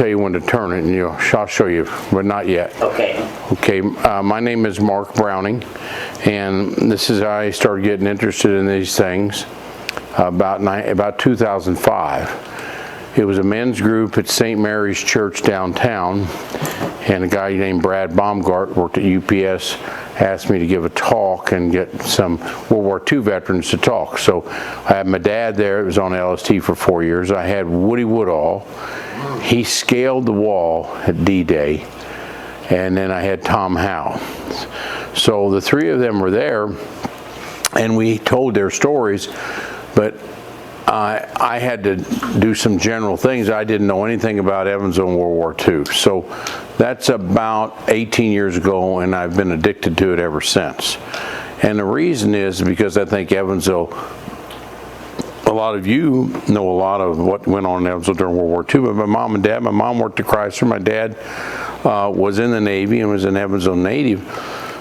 tell you when to turn it, and I'll show you, but not yet. Okay. Okay, my name is Mark Browning, and this is how I started getting interested in these things about 2005. It was a men's group at St. Mary's Church downtown, and a guy named Brad Baumgart worked at UPS asked me to give a talk and get some World War II veterans to talk. So I had my dad there. It was on LST for 4 years. I had Woody Woodall. He scaled the wall at D-Day. And then I had Tom Howe. So the three of them were there, and we told their stories, but I had to do some general things. I didn't know anything about Evansville in World War II. So that's about 18 years ago, and I've been addicted to it ever since. And the reason is because I think Evansville, a lot of you know a lot of what went on in Evansville during World War II, but my mom and dad, my mom worked at Chrysler, my dad was in the Navy and was an Evansville native,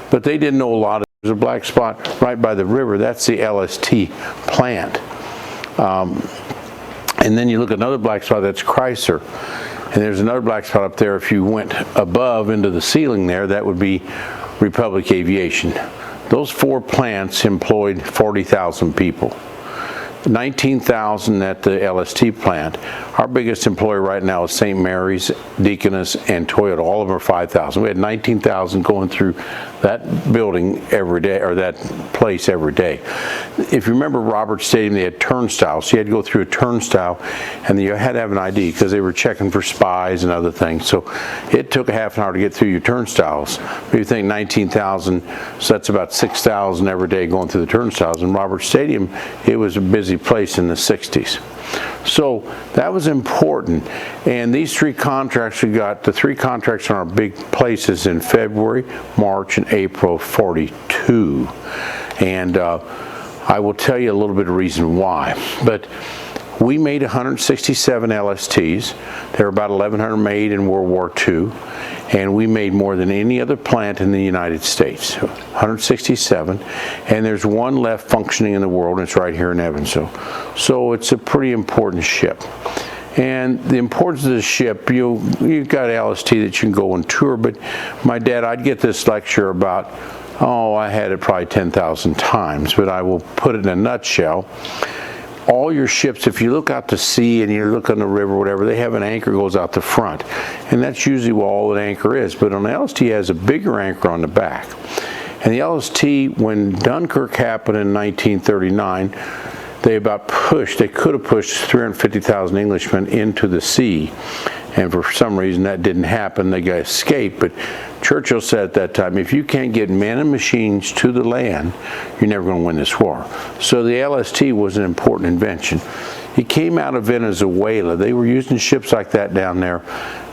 but they didn't know a lot. There's a black spot right by the river. That's the LST plant. And then you look at another black spot, that's Chrysler. And there's another black spot up there. If you went above into the ceiling there, that would be Republic Aviation. Those four plants employed 40,000 people. 19,000 at the LST plant. Our biggest employer right now is St. Mary's, Deaconess, and Toyota. All of them are 5,000. We had 19,000 going through that building every day, or that place every day. If you remember Robert Stadium, they had turnstiles. So you had to go through a turnstile, and you had to have an ID because they were checking for spies and other things. So it took a half an hour to get through your turnstiles. If you think 19,000, so that's about 6,000 every day going through the turnstiles. In Robert Stadium, it was a busy place in the 60s. So that was important. And these three contracts, we got the three contracts on our big places in February, March, and April of 42. And I will tell you a little bit of reason why. But we made 167 LSTs. There were about 1,100 made in World War II. And we made more than any other plant in the United States, 167. And there's one left functioning in the world, and it's right here in Evansville. So it's a pretty important ship. And the importance of the ship, you've got LST that you can go and tour, but my dad, I'd get this lecture about, I had it probably 10,000 times, but I will put it in a nutshell. All your ships, if you look out to sea and you look on the river, whatever, they have an anchor goes out the front. And that's usually what all an anchor is. But an LST has a bigger anchor on the back. And the LST, when Dunkirk happened in 1939, they could have pushed 350,000 Englishmen into the sea. And for some reason that didn't happen. They got escaped. But Churchill said at that time, if you can't get men and machines to the land, you're never going to win this war. So the LST was an important invention. It came out of Venezuela. They were using ships like that down there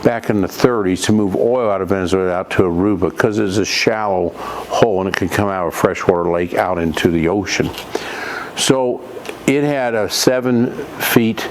back in the 30s to move oil out of Venezuela out to Aruba because it's a shallow hole and it can come out of a freshwater lake out into the ocean. So it had a 7 feet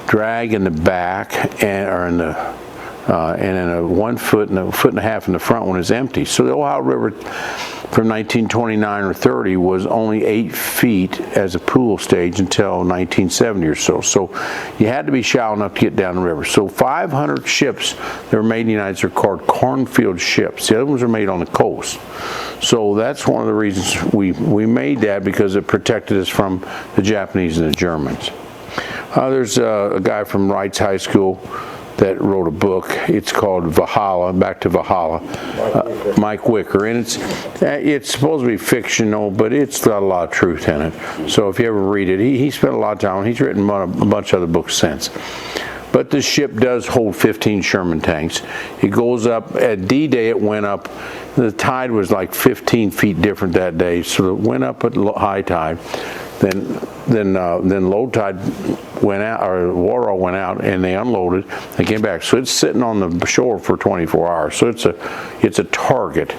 drag in the back and then a 1 foot and a foot and a half in the front when it's empty. So the Ohio River from 1929 or 30 was only 8 feet as a pool stage until 1970 or so. So you had to be shallow enough to get down the river. So 500 ships that were made in the United States are called cornfield ships. The other ones are made on the coast. So that's one of the reasons we made that, because it protected us from the Japanese and the Germans. There's a guy from Wright's High School that wrote a book. It's called Valhalla, Back to Valhalla, Mike Wicker. And it's supposed to be fictional, but it's got a lot of truth in it. So if you ever read it, he spent a lot of time. He's written a bunch of other books since. But this ship does hold 15 Sherman tanks. It goes up, at D-Day it went up, the tide was like 15 feet different that day, so it went up at high tide. Then low tide went out, or water went out, and they unloaded. They came back, so it's sitting on the shore for 24 hours. So it's a target,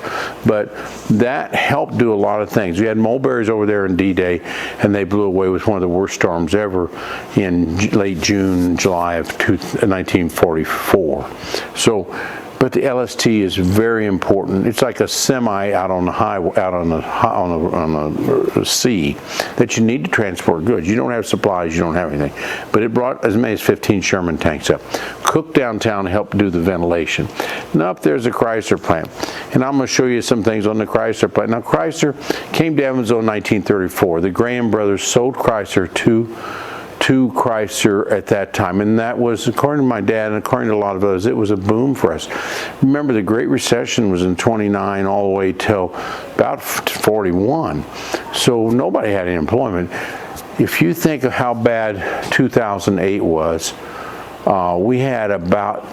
but that helped do a lot of things. We had mulberries over there in D-Day, and they blew away with one of the worst storms ever in late June, July of 1944. So But the LST is very important. It's like a semi out on the highway, out on the sea, that you need to transport goods. You don't have supplies, you don't have anything. But it brought as many as 15 Sherman tanks up. Cook downtown helped do the ventilation. Now up there's a Chrysler plant, and I'm going to show you some things on the Chrysler plant. Now Chrysler came to Evansville in 1934. The Graham brothers sold Chrysler to Chrysler at that time, and that was, according to my dad and according to a lot of others, it was a boom for us. Remember, the Great Recession was in 29 all the way till about 41, so nobody had any employment. If you think of how bad 2008 was, we had about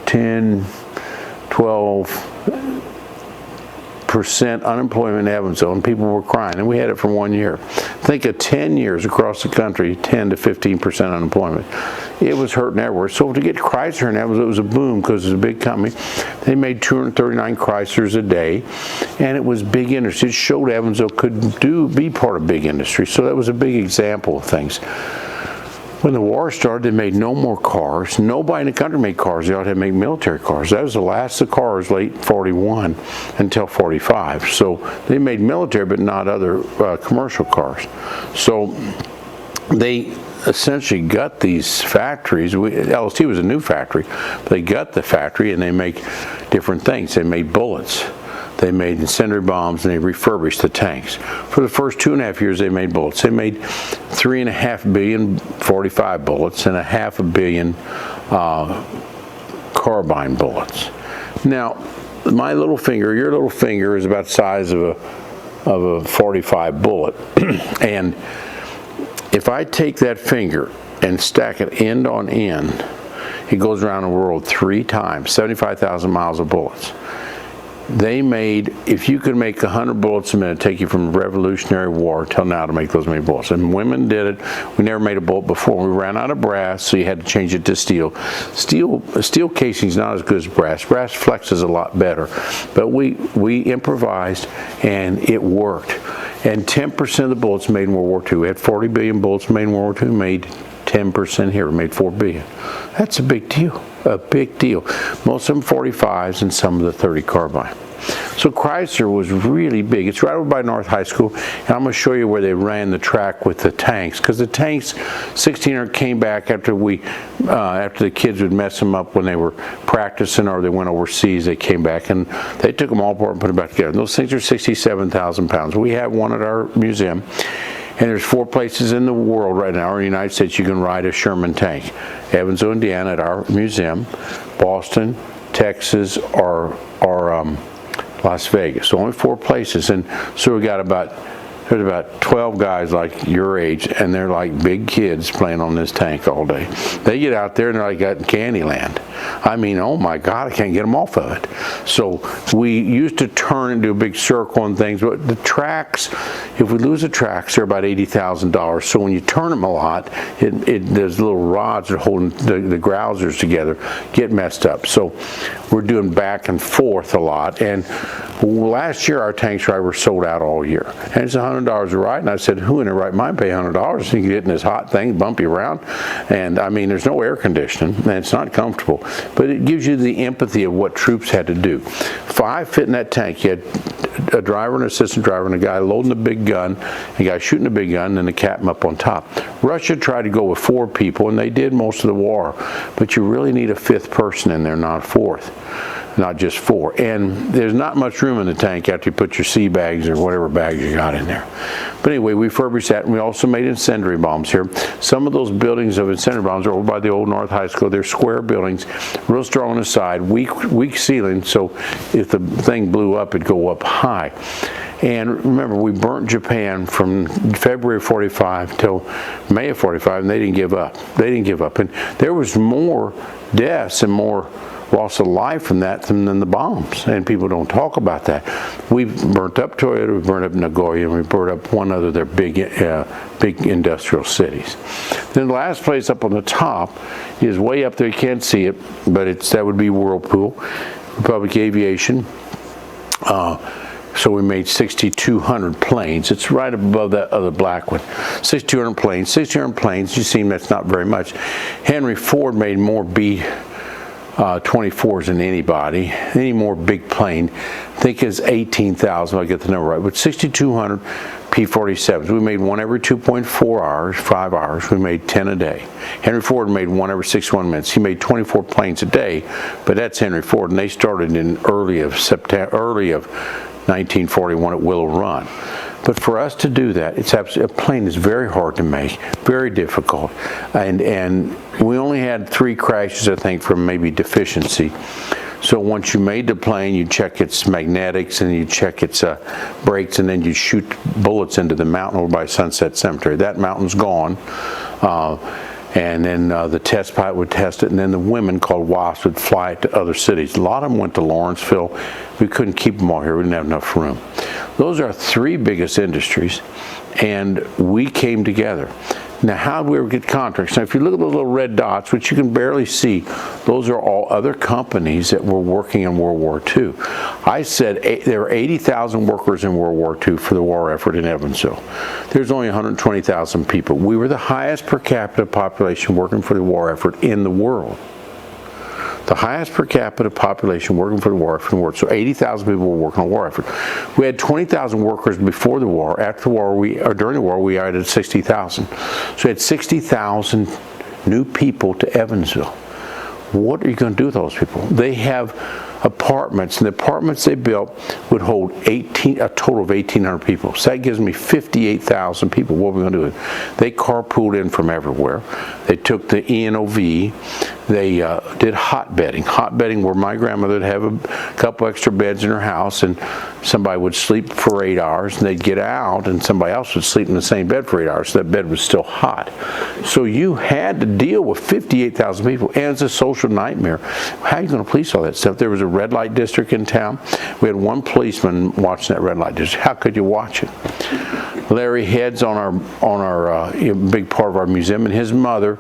10-12% unemployment in Evansville, and people were crying, and we had it for 1 year. Think of 10 years across the country, 10 to 15% unemployment. It was hurting everywhere. So to get Chrysler in Evansville, it was a boom because it was a big company. They made 239 Chryslers a day, and it was big industry. It showed Evansville could be part of big industry. So that was a big example of things. When the war started, they made no more cars. Nobody in the country made cars. They all had to make military cars. That was the last of cars, late 41 until 45. So they made military, but not other commercial cars. So they essentially gut these factories. LST was a new factory. They gut the factory, and they make different things. They made bullets. They made incendiary bombs, and they refurbished the tanks. For the first 2.5 years, they made bullets. They made 3.5 billion 45 bullets and 500 million carbine bullets. Now, my little finger, your little finger, is about the size of a 45 bullet. And if I take that finger and stack it end on end, it goes around the world 3 times, 75,000 miles of bullets. They made, if you could make 100 bullets a minute, take you from the Revolutionary War till now to make those many bullets. And women did it. We never made a bullet before. We ran out of brass, so you had to change it to steel. Steel casing is not as good as brass. Brass flexes a lot better. But we improvised, and it worked. And 10% of the bullets made in World War II. We had 40 billion bullets made in World War II, made 10% here, made 4 billion. That's a big deal, a big deal. Most of them 45s and some of the 30 carbine. So Chrysler was really big. It's right over by North High School, and I'm going to show you where they ran the track with the tanks, because the tanks, 1600 came back after the kids would mess them up when they were practicing or they went overseas. They came back and they took them all apart and put them back together. And those things are 67,000 pounds. We have one at our museum. And there's 4 places in the world right now, or in the United States, you can ride a Sherman tank. Evansville, Indiana at our museum, Boston, Texas, or Las Vegas. So only 4 places. And so we got there's about 12 guys like your age, and they're like big kids playing on this tank all day. They get out there and they're like at Candyland. I mean, oh my God, I can't get them off of it. So we used to turn into a big circle and things, but the tracks, if we lose the tracks, they're about $80,000. So when you turn them a lot, there's little rods that are holding the grousers together get messed up. So we're doing back and forth a lot. And last year our tank driver sold out all year. And it's $100 a ride, and I said, who in their right mind pay $100? You can get in this hot thing, bump you around, and I mean, there's no air conditioning, and it's not comfortable, but it gives you the empathy of what troops had to do. 5 fit in that tank. You had a driver, an assistant driver, and a guy loading the big gun, a guy shooting the big gun, and the captain up on top. Russia tried to go with 4 people, and they did most of the war, but you really need a 5th person in there, not a 4th. Not just 4. And there's not much room in the tank after you put your sea bags or whatever bags you got in there. But anyway, we refurbished that, and we also made incendiary bombs here. Some of those buildings of incendiary bombs are over by the old North High School. They're square buildings, real strong on the side, weak ceiling, so if the thing blew up, it'd go up high. And remember, we burnt Japan from February of 45 till May of 45, and they didn't give up. They didn't give up. And there was more deaths and more loss of life from that than the bombs, and people don't talk about that. We burnt up Toyota, we burnt up Nagoya, and we burnt up one other of their big industrial cities. Then the last place up on the top is way up there. You can't see it, but that would be Whirlpool, Republic Aviation. So we made 6,200 planes. It's right above that other black one. 6,200 planes. 6,200 planes. You see, that's not very much. Henry Ford made more 24s than anybody. Any more big plane, I think is 18,000, I get the number right, but 6,200 P-47s. We made one every 2.4 hours, 5 hours. We made 10 a day. Henry Ford made one every 61 minutes. He made 24 planes a day, but that's Henry Ford, and they started in early of 1941 at Willow Run. But for us to do that, it's absolutely, a plane is very hard to make, very difficult, and we only had 3 crashes, I think, from maybe deficiency. So once you made the plane, you check its magnetics and you check its brakes, and then you shoot bullets into the mountain over by Sunset Cemetery. That mountain's gone. And then the test pilot would test it, and then the women called WASP would fly it to other cities. A lot of them went to Lawrenceville. We couldn't keep them all here. We didn't have enough room. Those are our 3 biggest industries, and we came together. Now, how did we ever get contracts? Now, if you look at those little red dots, which you can barely see, those are all other companies that were working in World War II. I said there were 80,000 workers in World War II for the war effort in Evansville. There's only 120,000 people. We were the highest per capita population working for the war effort in the world. The highest per capita population working for the war effort in the world. So 80,000 people were working on the war effort. We had 20,000 workers before the war. After the war, during the war, we added 60,000. So we had 60,000 new people to Evansville. What are you going to do with those people? They have apartments, and the apartments they built would hold a total of 1,800 people. So that gives me 58,000 people. What are we going to do with it? They carpooled in from everywhere. They took the ENOV. They did hot bedding. Hot bedding where my grandmother would have a couple extra beds in her house, and somebody would sleep for 8 hours, and they'd get out, and somebody else would sleep in the same bed for 8 hours, so that bed was still hot. So you had to deal with 58,000 people, and it's a social nightmare. How are you going to police all that stuff? There was a red light district in town. We had one policeman watching that red light district. How could you watch it? Larry Head's on our big part of our museum, and his mother,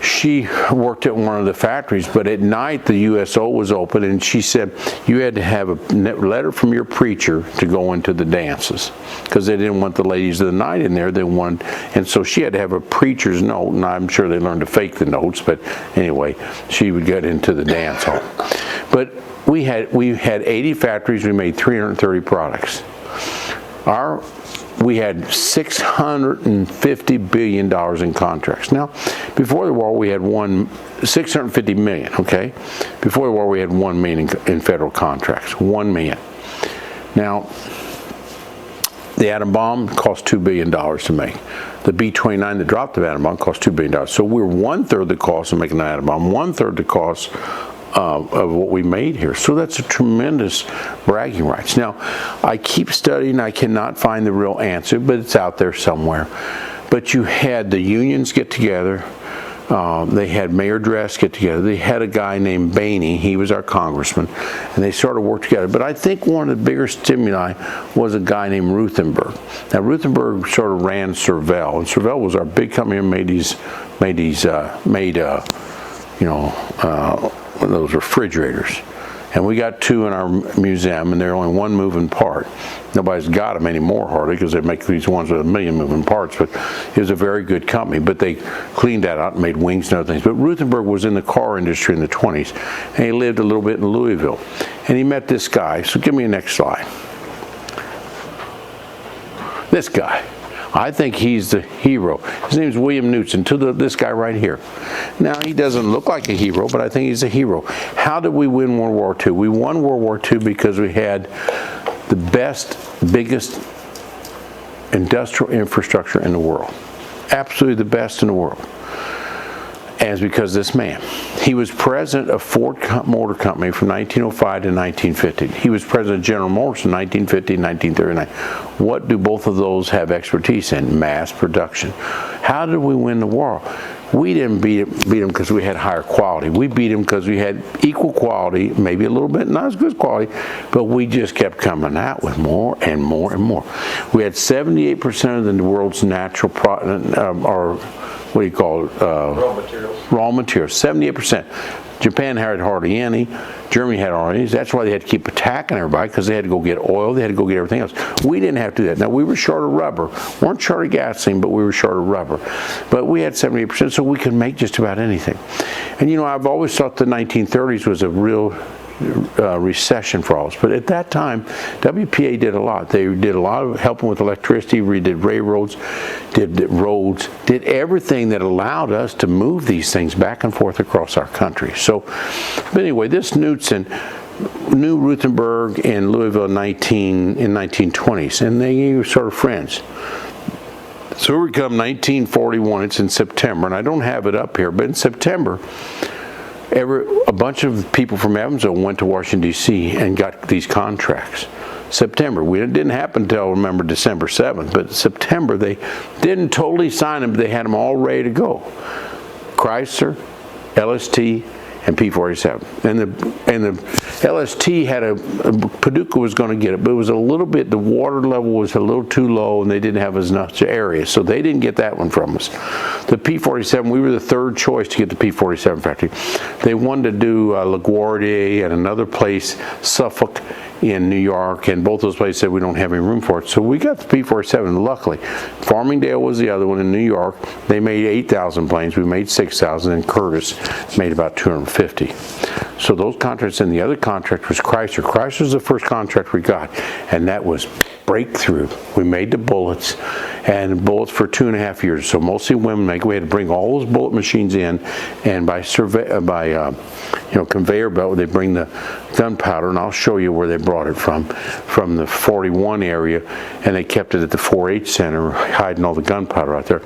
she worked at one of the factories, but at night the USO was open, and she said you had to have a letter from your preacher to go into the dances, because they didn't want the ladies of the night in there. They wanted, and so she had to have a preacher's note, and I'm sure they learned to fake the notes, but anyway, she would get into the dance hall. But we had 80 factories. We made 330 products. We had $650 billion in contracts. Now, before the war, we had $650 million, okay? Before the war, we had $1 million in federal contracts, $1 million. Now, the atom bomb cost $2 billion to make. The B-29 that dropped the atom bomb cost $2 billion. So we're 1/3 the cost of making an atom bomb, 1/3 the cost of what we made here. So that's a tremendous bragging rights. Now, I keep studying. I cannot find the real answer, but it's out there somewhere. But you had the unions get together. They had Mayor Dress get together. They had a guy named Bainey. He was our congressman, and they sort of worked together. But I think one of the bigger stimuli was a guy named Ruthenberg. Now, Ruthenberg sort of ran Servell, and Servell was our big company and made those refrigerators. And we got 2 in our museum, and they're only 1 moving part. Nobody's got them anymore hardly, because they make these ones with 1 million moving parts, but it was a very good company. But they cleaned that out and made wings and other things. But Ruthenberg was in the car industry in the 20s, and he lived a little bit in Louisville. And he met this guy. So give me the next slide. This guy. I think he's the hero. His name is William Knutson, this guy right here. Now, he doesn't look like a hero, but I think he's a hero. How did we win World War II? We won World War II because we had the biggest industrial infrastructure in the world. Absolutely the best in the world. And it's because of this man. He was president of Ford Motor Company from 1905 to 1950. He was president of General Motors from 1950 to 1939. What do both of those have expertise in? Mass production. How did we win the war? We didn't beat them because we had higher quality. We beat them because we had equal quality, maybe a little bit not as good quality, but we just kept coming out with more and more and more. We had 78% of the world's natural what do you call it? Raw materials. Raw materials, 78%. Japan had hardly any. Germany had hardly any. That's why they had to keep attacking everybody, because they had to go get oil. They had to go get everything else. We didn't have to do that. Now, we were short of rubber. We weren't short of gasoline, but we were short of rubber. But we had 78%, so we could make just about anything. And you know, I've always thought the 1930s was a real recession for all of us. But at that time, WPA did a lot. They did a lot of helping with electricity, redid railroads, did roads, did everything that allowed us to move these things back and forth across our country. So, but anyway, this Knudsen knew Ruthenberg and Louisville in 1920s, and they were sort of friends. So we come 1941, it's in September, and I don't have it up here, but in September, a bunch of people from Evansville went to Washington, D.C. and got these contracts. September. It didn't happen until, remember, December 7th, but September they didn't totally sign them, but they had them all ready to go. Chrysler, LST, and P-47. And the LST had Paducah was going to get it, but it was a little bit, the water level was a little too low and they didn't have as much area, so they didn't get that one from us. The P-47, we were the third choice to get the P-47 factory. They wanted to do LaGuardia and another place, Suffolk in New York, and both those places said we don't have any room for it. So we got the P-47, luckily. Farmingdale was the other one in New York. They made 8,000 planes, we made 6,000, and Curtis made about 250. So those contracts, and the other contract was Chrysler. Chrysler was the first contract we got, and that was breakthrough. We made the bullets, and bullets for 2.5 years. So mostly women make. We had to bring all those bullet machines in, and by conveyor belt, they bring the gunpowder, and I'll show you where they brought it from the 41 area, and they kept it at the 4-H center, hiding all the gunpowder out there.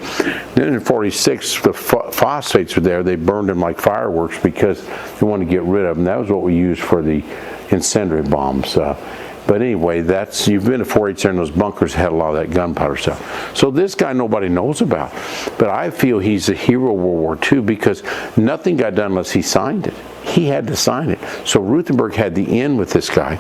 Then in 46, the phosphates were there. They burned them like fireworks because they wanted to get rid of them. That was what we used for the incendiary bombs. But anyway, you've been to 4-H center, and those bunkers had a lot of that gunpowder stuff. So this guy nobody knows about, but I feel he's a hero of World War II because nothing got done unless he signed it. He had to sign it. So Ruthenberg had the in with this guy,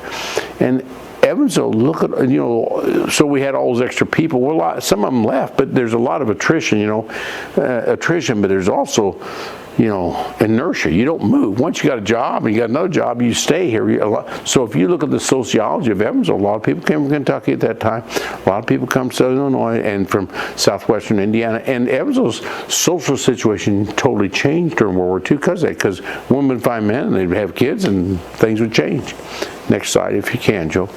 and Evansville, look at, you know, so we had all those extra people. Well, some of them left, but there's a lot of attrition, but there's also, inertia. You don't move. Once you got a job and you got another job, you stay here. So if you look at the sociology of Evansville, a lot of people came from Kentucky at that time. A lot of people come from Southern Illinois and from southwestern Indiana. And Evansville's social situation totally changed during World War II because of that. Because women would find men and they'd have kids and things would change. Next slide, if you can, Joe.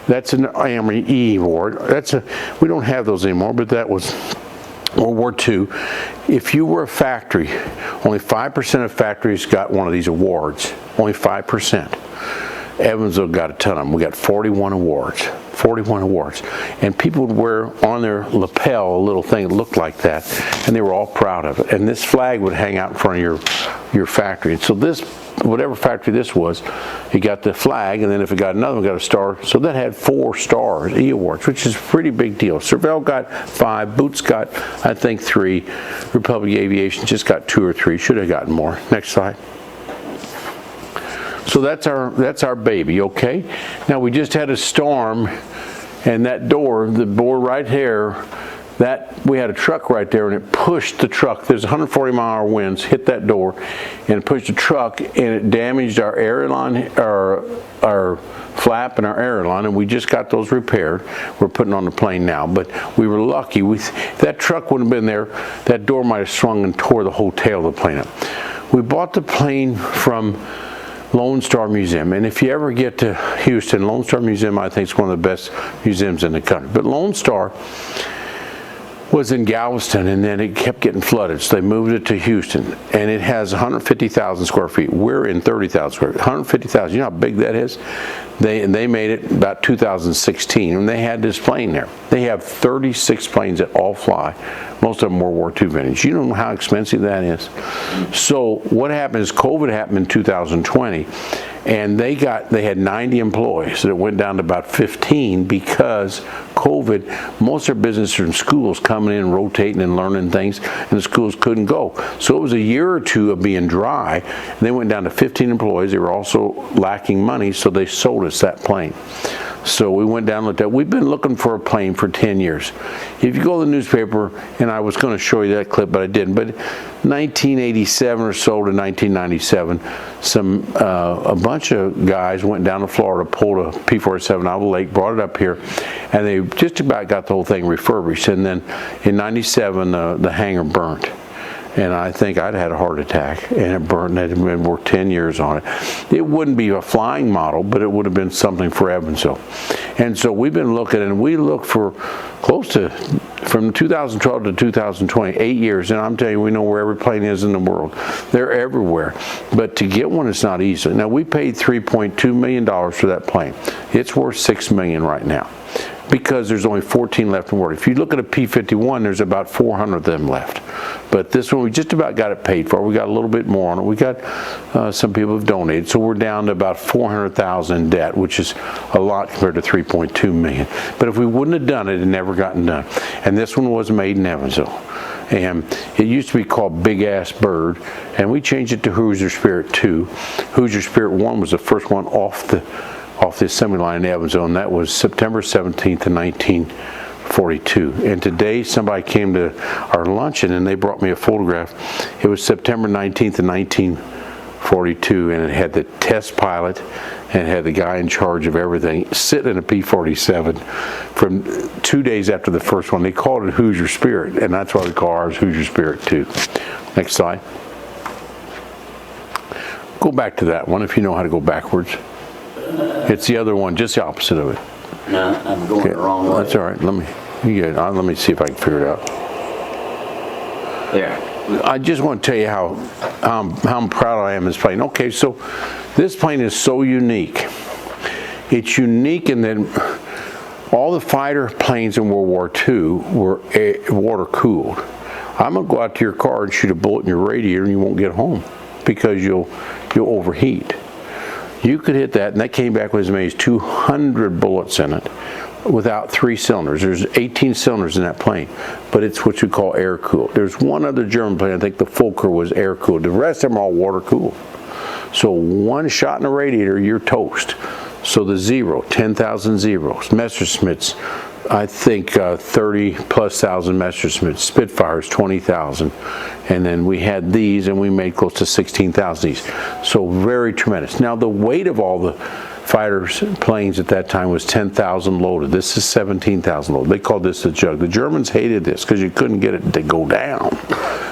That's an Amory E award. We don't have those anymore, but that was World War II. If you were a factory, only 5% of factories got one of these awards. Only 5%. Evansville got a ton of them. We got 41 awards. 41 awards. And people would wear on their lapel a little thing that looked like that, and they were all proud of it. And this flag would hang out in front of your factory. And so this, whatever factory this was, you got the flag, and then if it got another one, got a star. So that had 4 stars, E awards, which is a pretty big deal. Cervell got 5, Boots got, I think, 3. Republic Aviation just got 2 or 3. Should have gotten more. Next slide. So that's our baby, okay? Now we just had a storm, and that door, the door right here, we had a truck right there, and it pushed the truck. There's 140-mile-an-hour winds hit that door, and it pushed the truck, and it damaged our airline, our flap and our airline, and we just got those repaired. We're putting on the plane now, but we were lucky. If that truck wouldn't have been there, that door might have swung and tore the whole tail of the plane up. We bought the plane from Lone Star Museum, and if you ever get to Houston, Lone Star Museum I think is one of the best museums in the country. But Lone Star was in Galveston, and then it kept getting flooded, so they moved it to Houston, and it has 150,000 square feet. We're in 30,000 square feet. 150,000. You know how big that is? They made it about 2016, and they had this plane there. They have 36 planes that all fly. Most of them World War II vintage. You know how expensive that is? So what happened is COVID happened in 2020, and they had 90 employees. So it went down to about 15 because COVID, most of their business are in schools coming in, rotating and learning things, and the schools couldn't go. So it was a year or two of being dry, and they went down to 15 employees. They were also lacking money, so they sold us that plane. So we went down and looked at it. We've been looking for a plane for 10 years. If you go to the newspaper, and I was going to show you that clip, but I didn't, but 1987 or so to 1997, a bunch of guys went down to Florida, pulled a P-47 out of the lake, brought it up here, and they just about got the whole thing refurbished. And then in 97, the hangar burnt. and I think I'd had a heart attack, and it burned. It had been worked 10 years on it. It wouldn't be a flying model, but it would have been something for Evansville. And so we've been looking, and we looked for close to, from 2012 to 2020, 8 years, and I'm telling you, we know where every plane is in the world. They're everywhere. But to get one, it's not easy. Now, we paid $3.2 million for that plane. It's worth $6 million right now, because there's only 14 left in the world. If you look at a P-51, there's about 400 of them left. But this one, we just about got it paid for. We got a little bit more on it. We got, some people have donated, so we're down to about $400,000 in debt, which is a lot compared to $3.2 million. But if we wouldn't have done it, it'd never gotten done. And this one was made in Evansville. And it used to be called Big Ass Bird, and we changed it to Hoosier Spirit 2. Hoosier Spirit 1 was the first one off the assembly line in Evansville, and that was September 17th of 1942. And today somebody came to our luncheon and they brought me a photograph. It was September 19th of 1942, and it had the test pilot and it had the guy in charge of everything sitting in a P-47 from 2 days after the first one. They called it Hoosier Spirit, and that's why we call ours Hoosier Spirit 2. Next slide. Go back to that one if you know how to go backwards. It's the other one, just the opposite of it. No, I'm going the wrong way. That's all right. Let me see if I can figure it out. There. I just want to tell you how proud I am of this plane. Okay, so this plane is so unique. It's unique in that all the fighter planes in World War II were water cooled. I'm gonna go out to your car and shoot a bullet in your radiator, and you won't get home because you'll overheat. You could hit that, and that came back with as many as 200 bullets in it without 3 cylinders. There's 18 cylinders in that plane, but it's what you call air-cooled. There's one other German plane, I think the Fokker, was air-cooled. The rest of them are all water-cooled. So one shot in the radiator, you're toast. So the Zero, 10,000 Zeros. Messerschmitts, I think 30+ thousand Messerschmitts. Spitfires, 20,000. And then we had these, and we made close to 16,000 these. So very tremendous. Now the weight of all the fighters planes at that time was 10,000 loaded. This is 17,000 loaded. They called this the jug. The Germans hated this because you couldn't get it to go down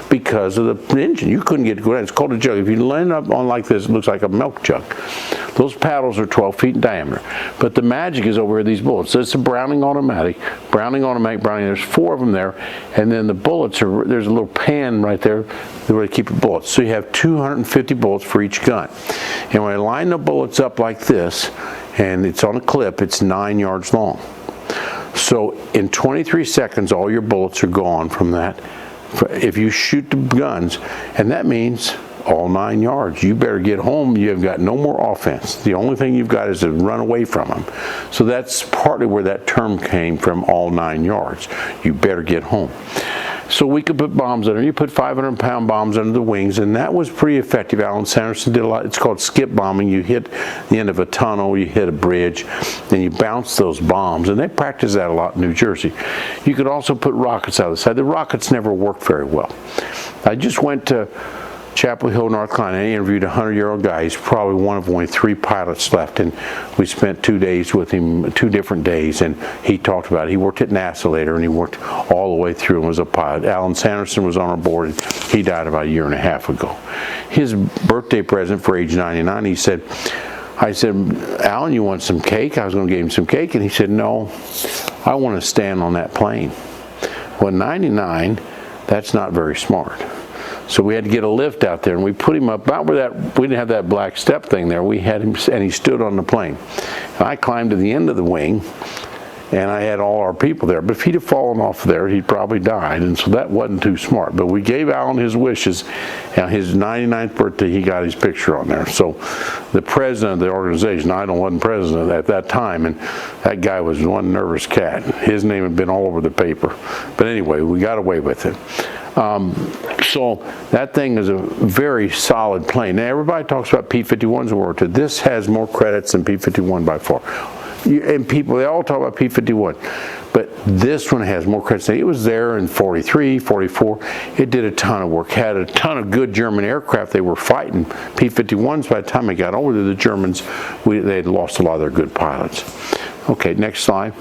because of the engine. You couldn't get it to go down. It's called a jug. If you land up on like this, it looks like a milk jug. Those paddles are 12 feet in diameter. But the magic is over here, these bullets. So it's a Browning automatic. Browning. There's 4 of them there. And then the bullets are, there's a little pan right there where they keep the bullets. So you have 250 bullets for each gun. And when I line the bullets up like this, and it's on a clip, it's 9 yards long. So in 23 seconds, all your bullets are gone from that. If you shoot the guns, and that means all 9 yards. You better get home. You've got no more offense. The only thing you've got is to run away from them. So that's partly where that term came from, all 9 yards. You better get home. So we could put bombs under. You put 500-pound bombs under the wings, and that was pretty effective. Alan Sanderson did a lot. It's called skip bombing. You hit the end of a tunnel, you hit a bridge, and you bounce those bombs. And they practice that a lot in New Jersey. You could also put rockets out of the side. The rockets never worked very well. I just went to Chapel Hill, North Carolina. I interviewed a 100-year-old guy. He's probably one of only 3 pilots left, and we spent 2 days with him, 2 different days, and he talked about it. He worked at NASA later, and he worked all the way through and was a pilot. Alan Sanderson was on our board, and he died about a year and a half ago. His birthday present for age 99, I said, Alan, you want some cake? I was going to give him some cake, and he said, no, I want to stand on that plane. Well, 99, that's not very smart. So we had to get a lift out there, and we put him up about where that, we didn't have that black step thing there. We had him, and he stood on the plane. And I climbed to the end of the wing, and I had all our people there. But if he'd have fallen off there, he'd probably died, and so that wasn't too smart. But we gave Alan his wishes, and his 99th birthday, he got his picture on there. So the president of the organization, I wasn't president at that time, and that guy was one nervous cat. His name had been all over the paper. But anyway, we got away with it. So that thing is a very solid plane. Now everybody talks about P-51s in World War II. This has more credits than P-51 by far. And people, they all talk about P-51, but this one has more credits. It was there in 43, 44. It did a ton of work, had a ton of good German aircraft they were fighting. P-51s, by the time they got over there, the Germans, they had lost a lot of their good pilots. Okay, next slide.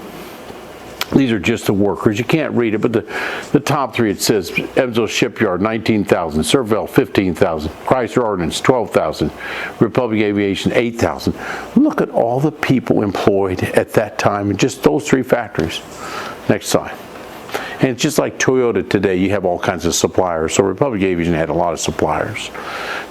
These are just the workers. You can't read it, but the top three, it says Evansville Shipyard, 19,000. Servell, 15,000. Chrysler Ordnance, 12,000. Republic Aviation, 8,000. Look at all the people employed at that time in just those three factories. Next slide. And it's just like Toyota today, you have all kinds of suppliers. So Republic Aviation had a lot of suppliers.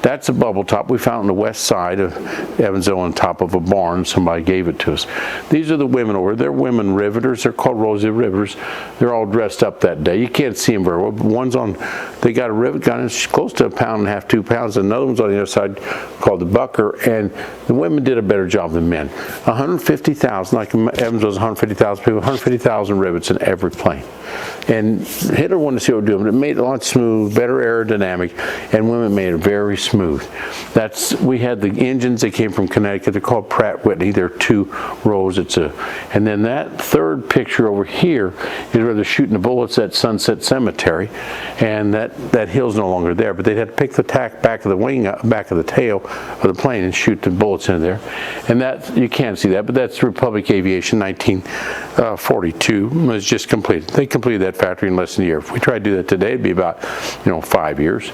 That's a bubble top we found on the west side of Evansville on top of a barn. Somebody gave it to us. These are the women over there. They're women riveters. They're called Rosie Riveters. They're all dressed up that day. You can't see them very well. One's on, they got a rivet gun. It's close to 1.5 pounds, 2 pounds. Another one's on the other side called the Bucker. And the women did a better job than men. 150,000, like Evansville's 150,000 people, 150,000 rivets in every plane. And Hitler wanted to see what we're doing. It made it a lot smooth, better aerodynamic, and women made it very smooth. We had the engines that came from Connecticut. They're called Pratt Whitney. They're 2 rows. And then that third picture over here is where they're shooting the bullets at Sunset Cemetery, and that hill's no longer there. But they had to pick the tack back of the wing, back of the tail of the plane, and shoot the bullets into there. And that you can't see that, but that's Republic Aviation, 1942. Was just completed. They completed that factory in less than a year. If we tried to do that today, it'd be about 5 years.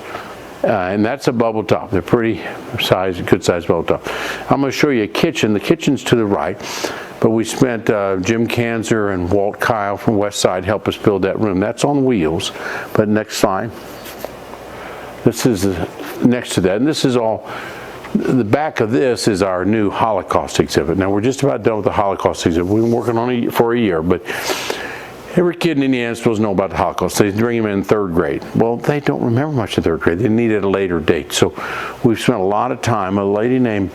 And that's a bubble top. They're pretty good size bubble top. I'm going to show you a kitchen. The kitchen's to the right, but we spent Jim Kanzer and Walt Kyle from West Side help us build that room. That's on wheels. But next slide. This is next to that, and this is all. The back of this is our new Holocaust exhibit. Now we're just about done with the Holocaust exhibit. We've been working on it for a year, but every kid in Indiana is supposed to know about the Holocaust. They bring them in 3rd grade. Well, they don't remember much of 3rd grade. They need it at a later date. So we've spent a lot of time. A lady named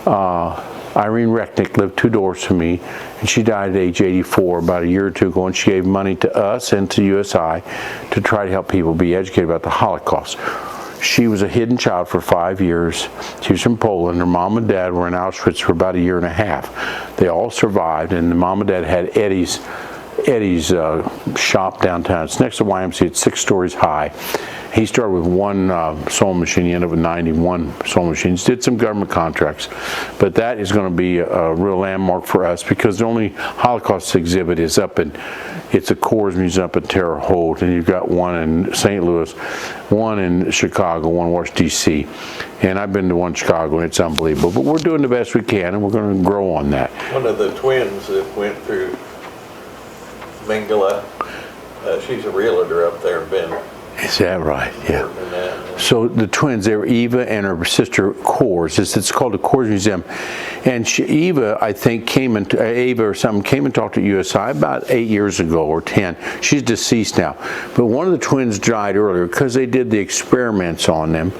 Irene Recknick lived 2 doors from me, and she died at age 84 about a year or 2 ago, and she gave money to us and to USI to try to help people be educated about the Holocaust. She was a hidden child for 5 years. She was from Poland. Her mom and dad were in Auschwitz for about a year and a half. They all survived, and the mom and dad had Eddie's shop downtown. It's next to YMCA. It's 6 stories high. He started with 1 sewing machine. He ended up with 91 sewing machines. Did some government contracts. But that is going to be a real landmark for us because the only Holocaust exhibit is it's a Coors Museum up in Terre Haute, and you've got one in St. Louis, one in Chicago, one in Washington, D.C. And I've been to one in Chicago, and it's unbelievable. But we're doing the best we can, and we're going to grow on that. One of the twins that went through Mingala, she's a realtor up there in Bend. Is that right? Yeah. So the twins, they were Eva and her sister Coors. It's called the Coors Museum. And Eva, I think, Ava or something, came and talked to USI about 8 years ago or 10. She's deceased now. But one of the twins died earlier because they did the experiments on them.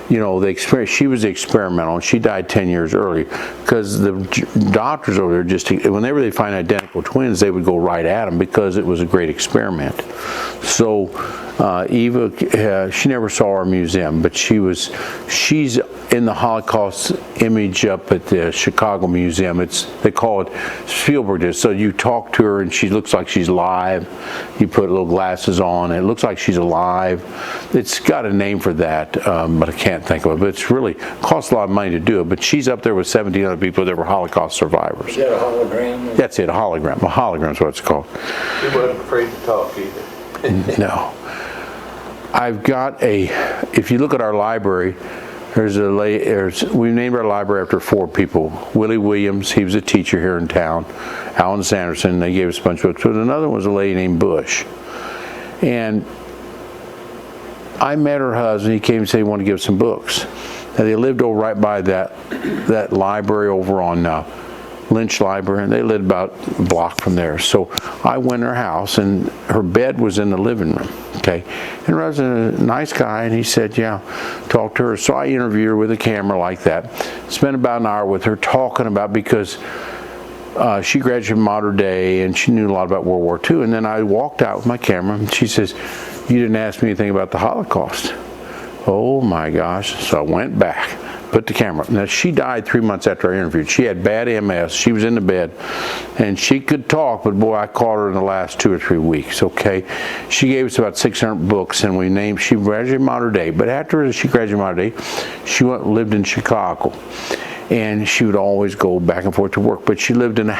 She was experimental, and she died 10 years earlier because the doctors over there whenever they find identical twins, they would go right at them because it was a great experiment. So Eva, she never saw our museum, but she's in the Holocaust image up at the Chicago Museum. They call it Spielberg. So you talk to her and she looks like she's live. You put little glasses on, and it looks like she's alive. It's got a name for that, but I can't think of it. But it's really costs a lot of money to do it. But she's up there with 17 other people that were Holocaust survivors. Is that a hologram? That's it, a hologram. A hologram's what it's called. She wasn't afraid to talk either. No. I've got if you look at our library, we named our library after 4 people. Willie Williams, he was a teacher here in town. Alan Sanderson, they gave us a bunch of books. But another one was a lady named Bush. And I met her husband. He came and said he wanted to give us some books. Now, they lived over right by that library over on Lynch Library, and they lived about a block from there. So I went to her house, and her bed was in the living room. Okay, and her husband, a nice guy, and he said, yeah, talk to her. So I interviewed her with a camera like that. Spent about an hour with her talking about, because she graduated from modern day, and she knew a lot about World War II. And then I walked out with my camera, and she says, you didn't ask me anything about the Holocaust. Oh my gosh. So I went back, put the camera up. Now, she died 3 months after I interviewed. She had bad MS. She was in the bed, and she could talk, but boy, I caught her in the last 2 or 3 weeks, okay? She gave us about 600 books, and she graduated modern day. But after she graduated modern day, she lived in Chicago. and she would always go back and forth to work. But she lived in an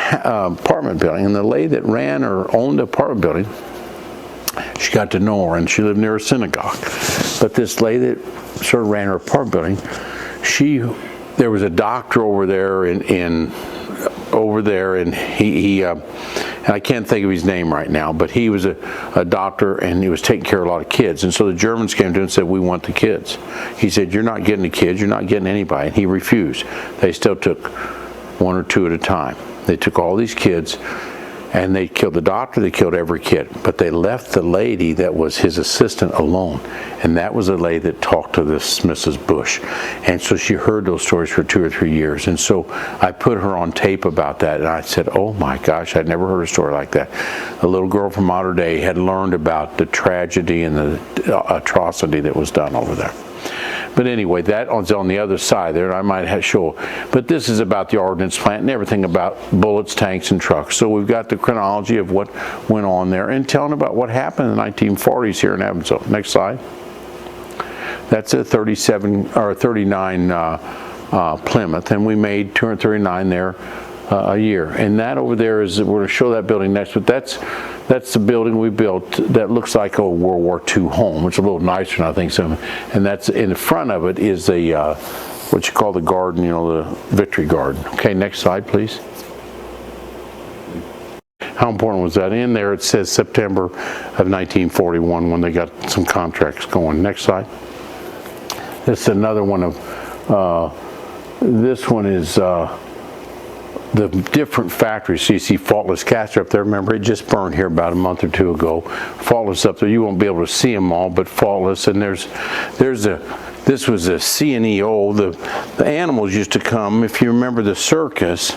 apartment building, and the lady that ran or owned the apartment building, she got to know her, and she lived near a synagogue. But this lady that sort of ran her apartment building, there was a doctor over there and he and I can't think of his name right now, but he was a doctor, and he was taking care of a lot of kids. And so the Germans came to him and said, "We want the kids." He said, "You're not getting the kids, you're not getting anybody." And he refused. They still took one or two at a time. They took all these kids, and they killed the doctor, they killed every kid. But they left the lady that was his assistant alone. And that was the lady that talked to this Mrs. Bush. And so she heard those stories for 2 or 3 years. And so I put her on tape about that. And I said, oh my gosh, I'd never heard a story like that. A little girl from Mater Dei had learned about the tragedy and the atrocity that was done over there. But anyway, that was on the other side there, and I might have show. But this is about the ordnance plant and everything about bullets, tanks, and trucks. So we've got the chronology of what went on there and telling about what happened in the 1940s here in Evansville. Next slide. That's a 39 Plymouth, and we made 239 there a year. And that over there is, we're going to show that building next, but that's the building we built that looks like a World War II home. It's a little nicer than I think so. And that's in the front of it is a what you call the garden, you know, the Victory Garden. Okay, next slide, please. How important was that? In there it says September of 1941 when they got some contracts going. Next slide. This is another one of, this one is the different factories. So you see Faultless Caster up there. Remember, it just burned here about a month or two ago. Faultless up there. You won't be able to see them all, but Faultless. And this was a C&EO. The animals used to come. If you remember the circus,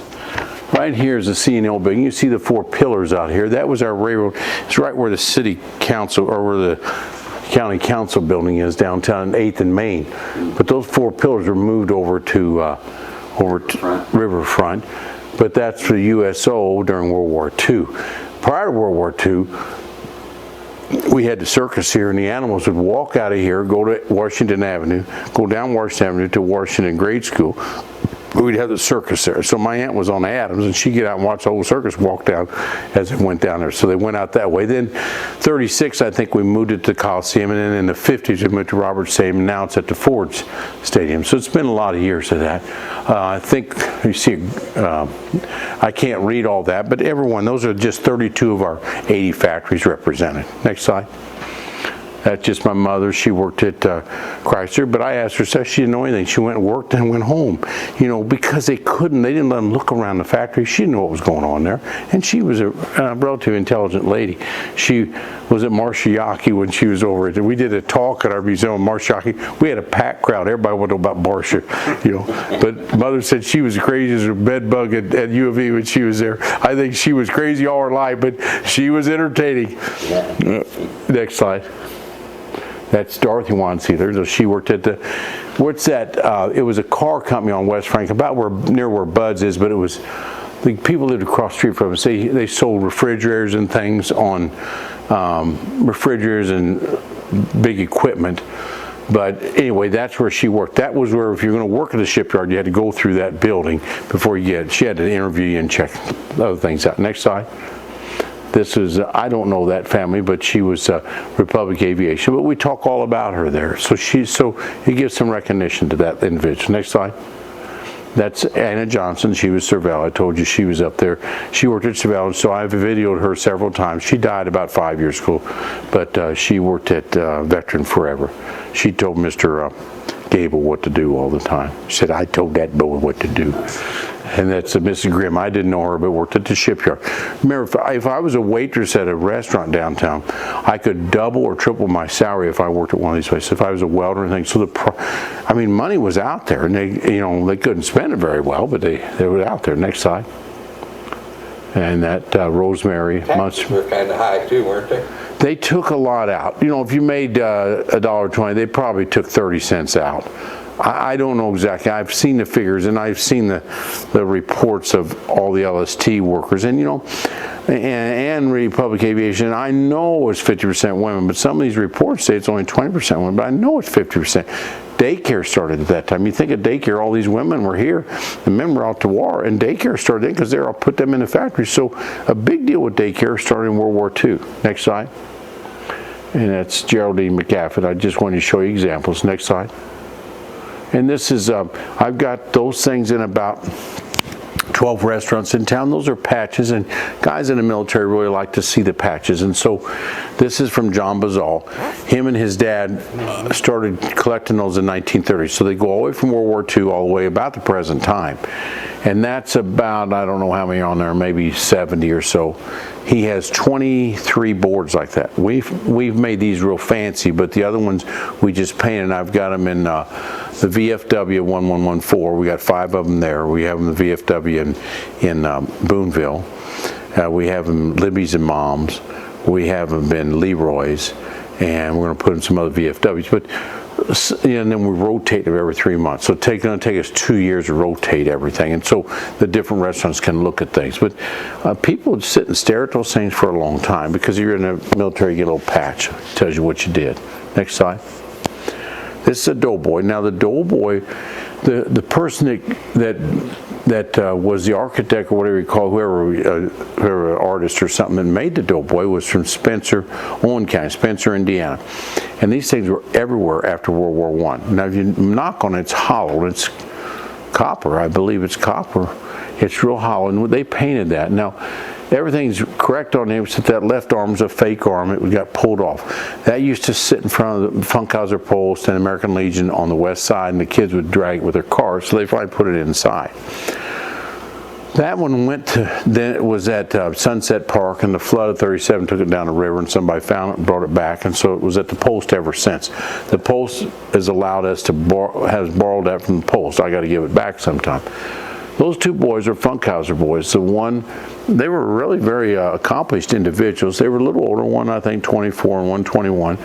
right here is the C&EO building. You see the 4 pillars out here. That was our railroad. It's right where the city council, or where the county council building is downtown 8th and Main. But those 4 pillars were moved over to Riverfront. But that's the USO during World War II. Prior to World War II, we had the circus here, and the animals would walk out of here, go to Washington Avenue, go down Washington Avenue to Washington Grade School. We'd have the circus there. So my aunt was on Adams, and she'd get out and watch the whole circus walk down as it went down there. So they went out that way. Then 36, I think we moved it to Coliseum, and then in the 50s we moved to Roberts Stadium, and now it's at the Ford's Stadium. So it's been a lot of years of that. I think you see, I can't read all that, but everyone, those are just 32 of our 80 factories represented. Next slide. That's just my mother. She worked at Chrysler, but I asked her, so she didn't know anything. She went and worked and went home, you know, because they didn't let them look around the factory. She didn't know what was going on there, and she was a relatively intelligent lady. She was at Marcia when she was over it. We did a talk at our museum, Marcia. We had a packed crowd. Everybody wanted to know about Marcia, you know. But Mother said she was crazy as a bed bug at U of E when she was there. I think she was crazy all her life, but she was entertaining. Next slide. That's Dorothy Wanseether. She worked at the, what's that? It was a car company on West Frank, about near where Bud's is, but it was, the people lived across the street from us. They sold refrigerators and things on, refrigerators and big equipment. But anyway, that's where she worked. That was where, if you're going to work at the shipyard, you had to go through that building before you get, she had to interview you and check other things out. Next slide. This is, I don't know that family, but she was Republic Aviation. But we talk all about her there. So it gives some recognition to that individual. Next slide. That's Anna Johnson. She was Cervell. I told you she was up there. She worked at Cervell, so I've videoed her several times. She died about 5 years ago, but she worked at Veteran Forever. She told Mr. Gable what to do all the time. She said, I told that boy what to do. And that's Mrs. Grimm. I didn't know her, but worked at the shipyard. Remember, if I was a waitress at a restaurant downtown, I could double or triple my salary if I worked at one of these places. If I was a welder and things. So I mean, money was out there, and they couldn't spend it very well, but they were out there. Next slide. And that Rosemary. Taxes were kind of high too, weren't they? They took a lot out. You know, if you made $1.20, they probably took 30 cents out. I don't know exactly. I've seen the figures, and I've seen the reports of all the LST workers, and you know, and Republic Aviation. I know it's 50% women, but some of these reports say it's only 20% women. But I know it's 50%. daycare started at that time. You think of daycare, all these women were here, the men were out to war, and daycare started in because they all put them in the factory. So a big deal with daycare started in World War II. Next slide. And that's Geraldine McGaffin. I just wanted to show you examples. Next slide. And this is, I've got those things in about 12 restaurants in town. Those are patches, and guys in the military really like to see the patches. And so this is from John Bazal. Him and his dad started collecting those in 1930. So they go all the way from World War II all the way about the present time. And that's about, I don't know how many are on there, maybe 70 or so. He has 23 boards like that. We've made these real fancy, but the other ones we just painted. I've got them in the VFW 1114. We got 5 of them there. We have them in the VFW in Boonville. We have them in Libby's and Mom's. We have them in Leroy's, and we're going to put in some other VFWs. But and then we rotate them every 3 months. So it's going to take us 2 years to rotate everything. And so the different restaurants can look at things. But people sit and stare at those things for a long time because if you're in the military, you get a little patch. It tells you what you did. Next slide. This is a doughboy. Now the doughboy, the person that was the architect or whatever you call whoever artist or something that made the doughboy was from Spencer, Owen County, Spencer, Indiana. And these things were everywhere after World War I. Now if you knock on it, it's hollow. It's copper. I believe it's copper. It's real hollow. And they painted that. Now everything's correct on it except that left arm's a fake arm. It got pulled off. That used to sit in front of the Funkhauser Post and American Legion on the west side, and the kids would drag it with their cars, so they finally put it inside. That one went to, then it was at Sunset Park, and the flood of 37 took it down the river, and somebody found it and brought it back, and so it was at the Post ever since. The Post has allowed us to has borrowed that from the Post. I got to give it back sometime. Those 2 boys are Funkhauser boys. The one, they were really very accomplished individuals. They were a little older, one I think 24 and one 21,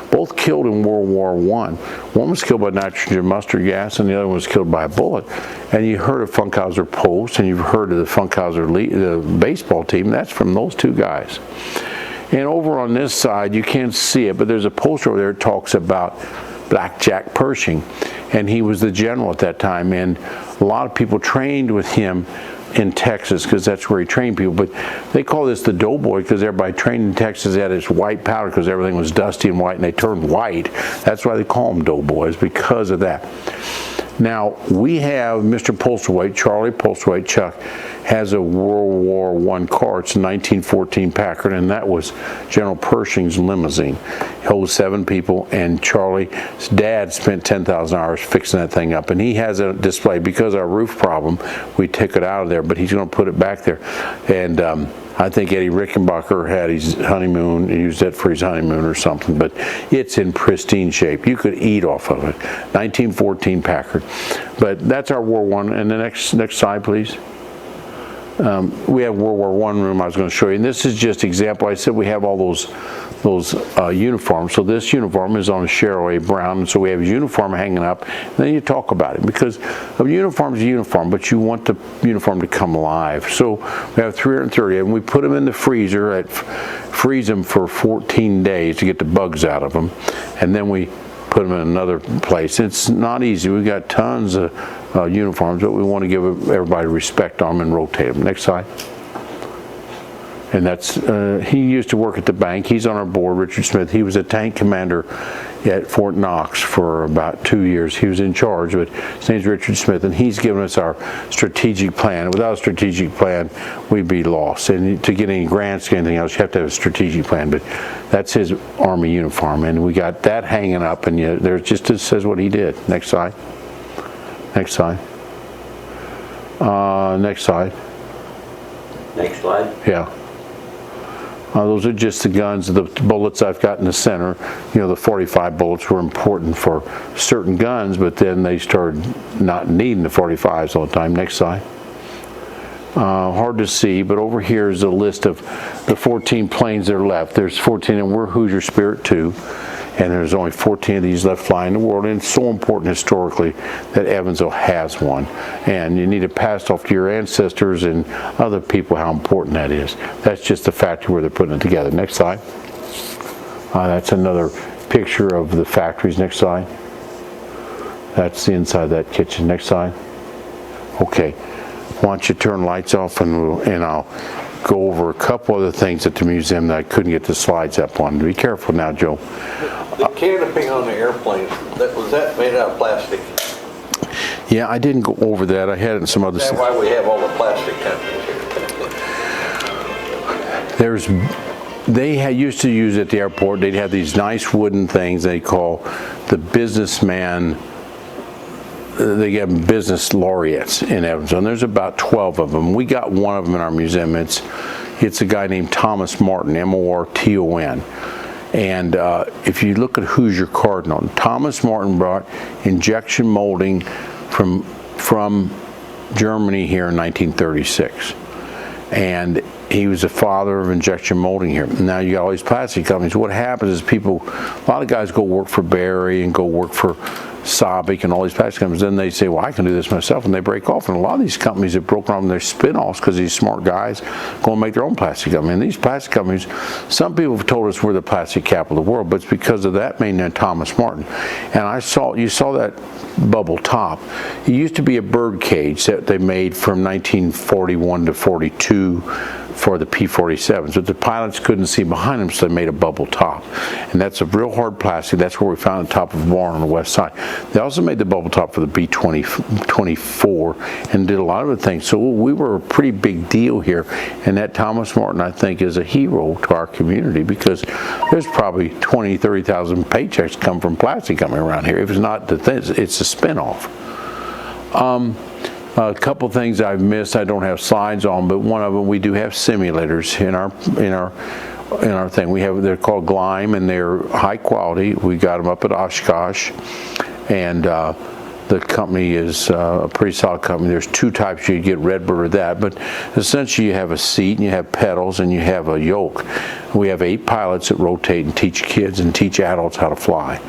both killed in World War I. One was killed by nitrogen mustard gas and the other one was killed by a bullet. And you heard of Funkhauser Post and you've heard of the Funkhauser the baseball team. That's from those 2 guys. And over on this side, you can't see it, but there's a poster over there that talks about Black Jack Pershing. And he was the general at that time, and a lot of people trained with him in Texas because that's where he trained people. But they call this the doughboy because everybody trained in Texas had this white powder because everything was dusty and white, and they turned white. That's why they call them doughboys, because of that. Now, we have Mr. Postlethwaite, Charlie Postlethwaite, Chuck, has a World War I car. It's a 1914 Packard, and that was General Pershing's limousine. It holds 7 people, and Charlie's dad spent 10,000 hours fixing that thing up. And he has a display. Because of our roof problem, we took it out of there, but he's going to put it back there. And I think Eddie Rickenbacker had his honeymoon, he used it for his honeymoon or something, but it's in pristine shape. You could eat off of it. 1914 Packard. But that's our World War I. And the next slide, please. We have World War I room I was going to show you. And this is just example. I said we have all those uniforms. So this uniform is on a Cheryl A. Brown. And so we have his uniform hanging up. And then you talk about it. Because a uniform is a uniform, but you want the uniform to come alive. So we have 330 and we put them in the freezer, freeze them for 14 days to get the bugs out of them. And then we put them in another place. It's not easy. We've got tons of uniforms, but we want to give everybody respect on them and rotate them. Next slide. And that's, he used to work at the bank. He's on our board, Richard Smith. He was a tank commander at Fort Knox for about 2 years. He was in charge, but his name's Richard Smith, and he's given us our strategic plan. Without a strategic plan, we'd be lost. And to get any grants or anything else, you have to have a strategic plan, but that's his Army uniform. And we got that hanging up, and there just it says what he did. Next slide. Next slide. Next slide. Next slide. Yeah. Those are just the guns, the bullets I've got in the center. You know, the 45 bullets were important for certain guns, but then they started not needing the 45s all the time. Next slide. Hard to see, but over here is a list of the 14 planes that are left. There's 14, and we're Hoosier Spirit 2. And there's only 14 of these left flying in the world, and it's so important historically that Evansville has one. And you need to pass off to your ancestors and other people how important that is. That's just the factory where they're putting it together. Next slide. That's another picture of the factories. Next slide. That's the inside of that kitchen. Next slide. Okay. Why don't you turn lights off and I'll go over a couple other things at the museum that I couldn't get the slides up on. Be careful now, Joe. The canopy on the airplane, was that made out of plastic? Yeah, I didn't go over that. I had it in some other. That's why we have all the plastic canopies. They used to use at the airport. They'd have these nice wooden things they call the businessman. They get business laureates in Evansville, and there's about 12 of them. We got one of them in our museum. It's a guy named Thomas Martin, M-O-R-T-O-N. And if you look at who's your cardinal, Thomas Martin brought injection molding from Germany here in 1936. And he was the father of injection molding here. Now you got all these plastic companies. What happens is a lot of guys go work for Barry and go work for Sabic and all these plastic companies. Then they say, well, I can do this myself, and they break off. And a lot of these companies have broken off their spin-offs because these smart guys go and make their own plastic company. And these plastic companies, some people have told us we're the plastic capital of the world, but it's because of that man named Thomas Martin. And you saw that bubble top. It used to be a bird cage that they made from 1941 to 42 for the P-47s, but the pilots couldn't see behind them, so they made a bubble top. And that's a real hard plastic. That's where we found the top of the barn on the west side. They also made the bubble top for the B-24 and did a lot of other things. So we were a pretty big deal here. And that Thomas Martin, I think, is a hero to our community because there's probably 20,000, 30,000 paychecks come from plastic coming around here. If it's not the thing, it's a spinoff. A couple things I've missed I don't have slides on, but one of them, we do have simulators in our thing. They're called Glime, and they're high quality. We got them up at Oshkosh, and the company is a pretty solid company. There's two types. You get Redbird or that, but essentially you have a seat and you have pedals and you have a yoke. We have 8 pilots that rotate and teach kids and teach adults how to fly.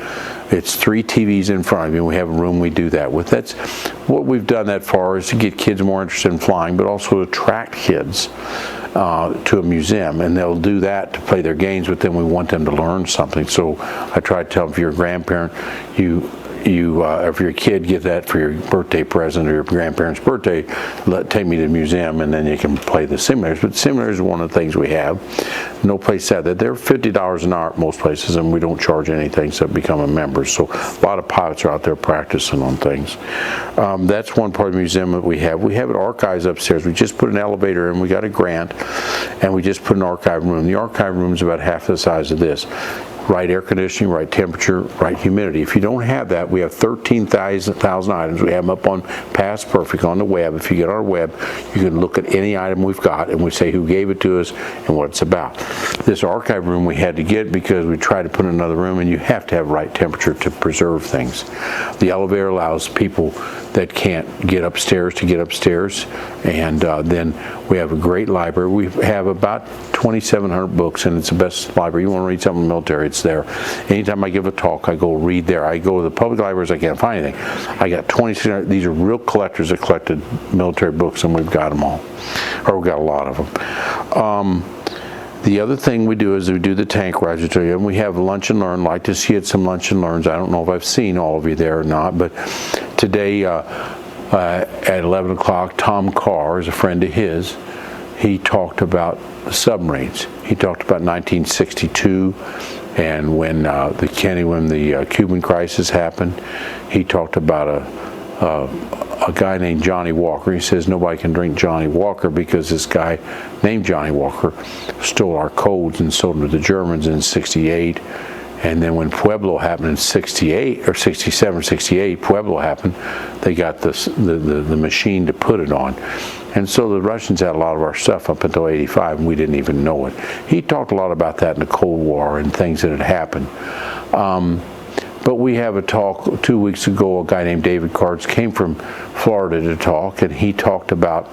It's 3 TVs in front of you. We have a room we do that with. That's what we've done that far, is to get kids more interested in flying, but also to attract kids to a museum, and they'll do that to play their games, but then we want them to learn something. So I try to tell them, if you're a grandparent, if you're a kid, get that for your birthday present or your grandparents' birthday, take me to the museum, and then you can play the simulators. But simulators is one of the things we have. No place said that. They're $50 an hour at most places, and we don't charge anything except become a member. So a lot of pilots are out there practicing on things. That's one part of the museum that we have. We have an archives upstairs. We just put an elevator in. We got a grant, and we just put an archive room. The archive room is about half the size of this. Right air conditioning, right temperature, right humidity. If you don't have that, we have 13,000 items. We have them up on Past Perfect on the web. If you get on our web, you can look at any item we've got, and we say who gave it to us and what it's about. This archive room we had to get because we tried to put in another room, and you have to have right temperature to preserve things. The elevator allows people that can't get upstairs to get upstairs, and then we have a great library. We have about 2,700 books, and it's the best library. You want to read something in the military, it's there. Anytime I give a talk, I go read there. I go to the public libraries, I can't find anything. I got 2,600. These are real collectors that collected military books, and we've got them all, or we've got a lot of them. The other thing we do is we do the tank rides, and we have lunch and learn. Like to see it, some lunch and learns. I don't know if I've seen all of you there or not, but today at 11 o'clock, Tom Carr is a friend of his. He talked about submarines. He talked about 1962 and when the Cuban crisis happened. He talked about a guy named Johnny Walker. He says nobody can drink Johnny Walker because this guy named Johnny Walker stole our codes and sold them to the Germans in '68. And then when Pueblo happened in 68 or 67, 68, Pueblo happened, they got the machine to put it on. And so the Russians had a lot of our stuff up until '85, and we didn't even know it. He talked a lot about that in the Cold War and things that had happened. But we have a talk 2 weeks ago, a guy named David Cards came from Florida to talk, and he talked about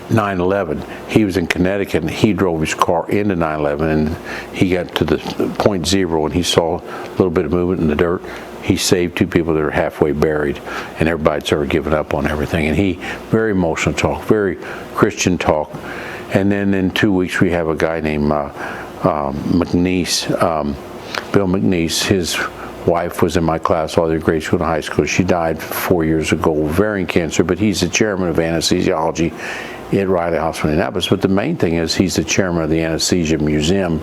9/11. He was in Connecticut, and he drove his car into 9/11, and he got to the point 0, and he saw a little bit of movement in the dirt. He saved 2 people that are halfway buried, and everybody started giving up on everything. And he, very emotional talk, very Christian talk. And then in 2 weeks, we have a guy named McNeese, Bill McNeese. His wife was in my class all through grade school and high school. She died 4 years ago, ovarian cancer, but he's the chairman of anesthesiology at Riley Hospital in Indianapolis. But the main thing is he's the chairman of the Anesthesia Museum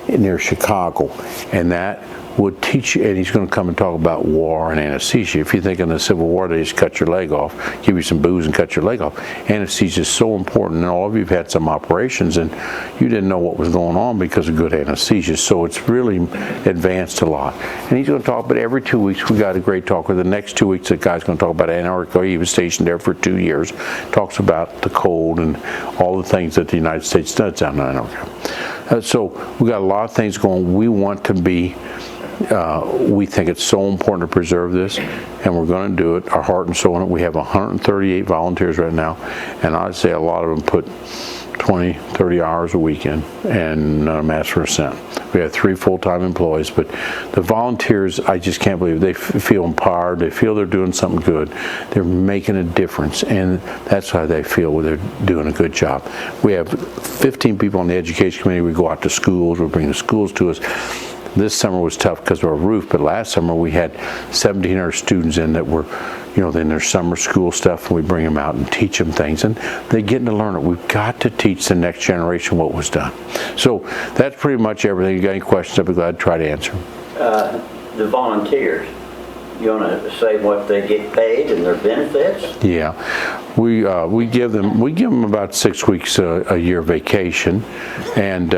near Chicago, and that would teach you, and he's going to come and talk about war and anesthesia. If you think in the Civil War they just cut your leg off, give you some booze and cut your leg off. Anesthesia is so important, and all of you have had some operations and you didn't know what was going on because of good anesthesia, so it's really advanced a lot. And he's going to talk, but every 2 weeks we got a great talk. Or the next 2 weeks the guy's going to talk about Antarctica. He was stationed there for 2 years, talks about the cold and all the things that the United States does down in Antarctica. So we got a lot of things going. We want to be we think it's so important to preserve this, and we're going to do it, our heart and soul in it. We have 138 volunteers right now, and I'd say a lot of them put 20, 30 hours a weekend and none of them ask for a cent. We have 3 full-time employees, but the volunteers, I just can't believe it. They feel empowered, they feel they're doing something good, they're making a difference, and that's how they feel they're doing a good job. We have 15 people on the education committee. We go out to schools, we bring the schools to us. This summer was tough because of our roof, but last summer we had 1,700 students in that were, in their summer school stuff, and we bring them out and teach them things, and they're getting to learn it. We've got to teach the next generation what was done. So that's pretty much everything. You got any questions, I'd be glad to try to answer them. The volunteers, you want to say what they get paid and their benefits? Yeah, we give them about 6 weeks a year vacation, and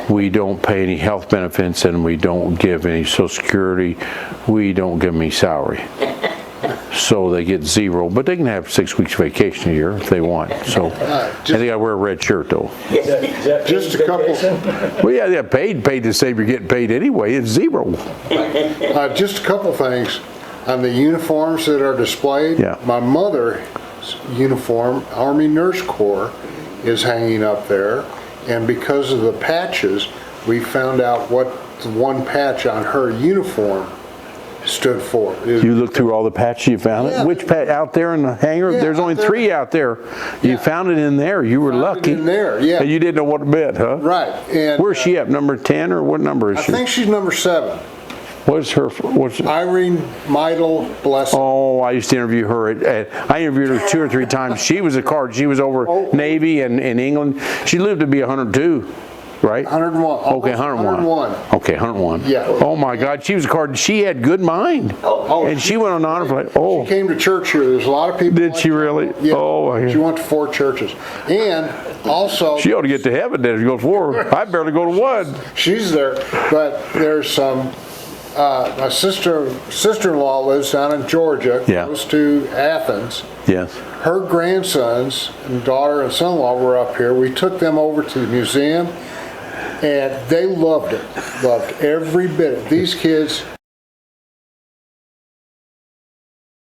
we don't pay any health benefits, and we don't give any Social Security. We don't give them any salary. So they get 0, but they can have 6 weeks vacation a year if they want. So, and they got to wear a red shirt though. Just a couple. Well, yeah, paid the same. You're getting paid anyway. It's 0. Just a couple things on the uniforms that are displayed. Yeah. My mother's uniform, Army Nurse Corps, is hanging up there, and because of the patches, we found out what the one patch on her uniform stood for. You looked through all the patches, you found Yeah. it? Which patch? Out there in the hangar? Yeah, There's only out there. 3 out there. You Yeah. found it in there. You were Found it lucky. in there, yeah. And you didn't know what to bet, huh? Right. And Where's she at? Number 10 or what number is I she? think she's number 7. What's Irene Meidel Blessing. Oh, I used to interview her I interviewed her 2 or 3 times. She was a card. She was over Navy and in England. She lived to be 102. Right? 101. Okay, 101. Okay, 101. Yeah. Oh my God, she was a card. She had good mind. Oh, And she went on honor flight. Oh. She came to church here. There's a lot of people. Did like she that. really? Yeah. Oh, I hear. She went to 4 churches. And also, She ought to get to heaven then if you go to 4. I barely go to 1. she's there, but there's some, my sister-in-law lives down in Georgia, Yeah. close to Athens. Yes. Her grandsons and daughter and son-in-law were up here. We took them over to the museum, and they loved it. Loved every bit. These kids